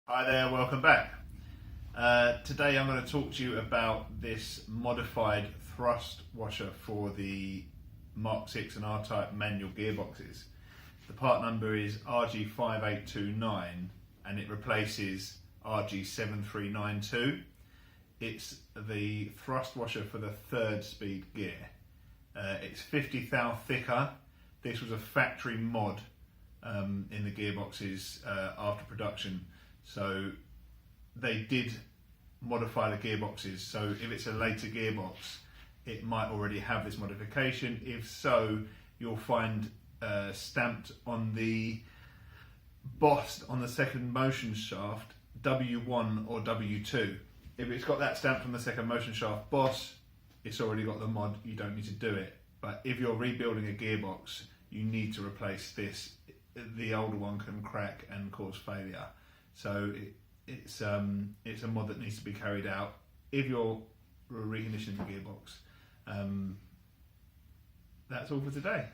Hi there, welcome back. Today I'm going to talk to you about this modified thrust washer for the Mk VI and R-Type manual gearboxes. The part number is RG5829 and it replaces RG7392. It's the thrust washer for the 3rd speed gear. It's 50 thou thicker. This was a factory mod in the gearboxes after production. So they did modify the gearboxes, so if it's a later gearbox it might already have this modification. If so, you'll find stamped on the boss on the second motion shaft W1 or W2. If it's got that stamped on the second motion shaft boss, it's already got the mod, you don't need to do it. But if you're rebuilding a gearbox, you need to replace this. The older one can crack and cause failure. So it's a mod that needs to be carried out if you're reconditioning the gearbox. That's all for today.